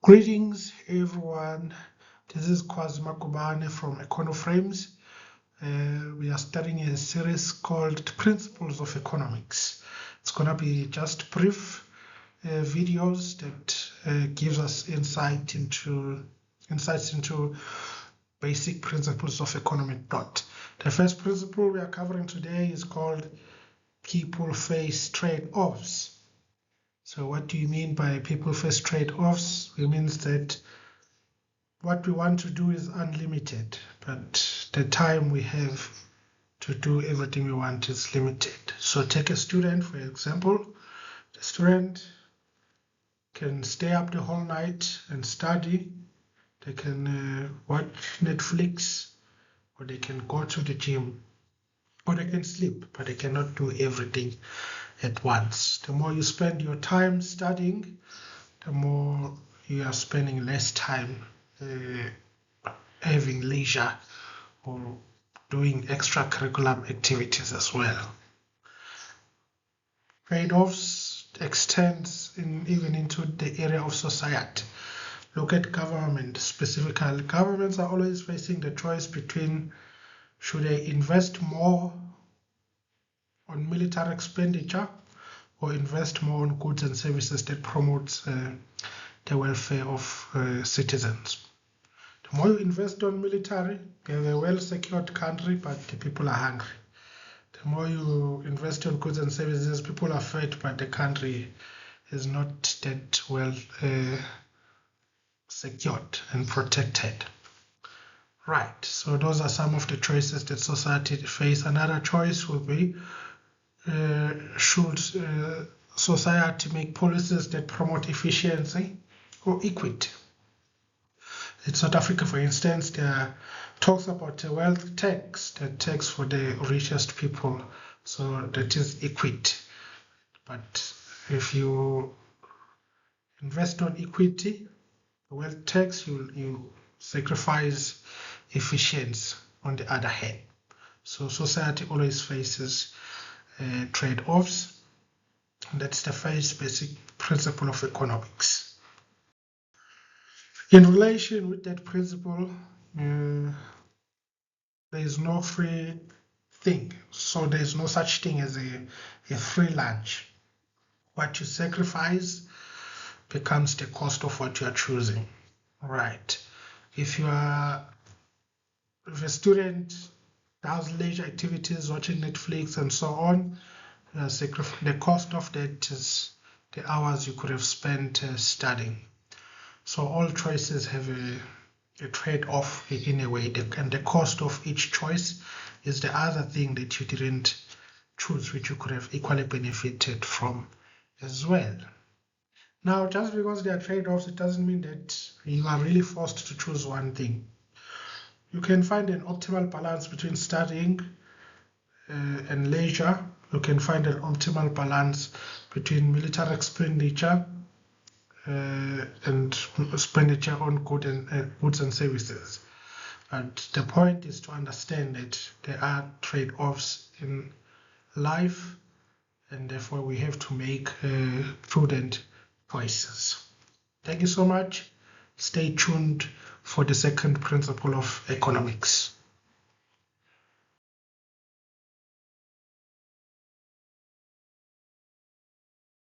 Greetings, everyone. This is Kwazi Makubane from EconoFrames. We are starting a series called Principles of Economics. It's going to be just brief videos that gives us insights into basic principles of economic thought. The first principle we are covering today is called people face trade-offs. So what do you mean by people face trade-offs? It means that what we want to do is unlimited, but the time we have to do everything we want is limited. So take a student, for example. The student can stay up the whole night and study. They can watch Netflix, or they can go to the gym, or they can sleep, but they cannot do everything at once. The more you spend your time studying, the more you are spending less time having leisure or doing extracurricular activities as well. Trade-offs extends even into the area of society. Look at government specifically. Governments are always facing the choice between should they invest more on military expenditure or invest more on goods and services that promotes the welfare of citizens. The more you invest on military, you have a well-secured country, but the people are hungry. The more you invest on goods and services, people are fed, but the country is not that well secured and protected. Right, so those are some of the choices that society face. Another choice will be should society make policies that promote efficiency or equity? In South Africa, for instance, there are talks about a wealth tax, the tax for the richest people, so that is equity. But if you invest on equity, the wealth tax, you sacrifice efficiency on the other hand. So society always faces trade-offs. That's the first basic principle of economics. In relation with that principle, there is no free thing. So there is no such thing as a free lunch. What you sacrifice becomes the cost of what you are choosing. Right. If a student does leisure activities, watching Netflix and so on, the cost of that is the hours you could have spent studying. So all choices have a trade-off in a way, and the cost of each choice is the other thing that you didn't choose, which you could have equally benefited from as well. Now, just because there are trade-offs, it doesn't mean that you are really forced to choose one thing. You can find an optimal balance between studying and leisure. You can find an optimal balance between military expenditure and expenditure on goods and services. But the point is to understand that there are trade-offs in life, and therefore we have to make prudent choices. Thank you so much. Stay tuned for the second principle of economics.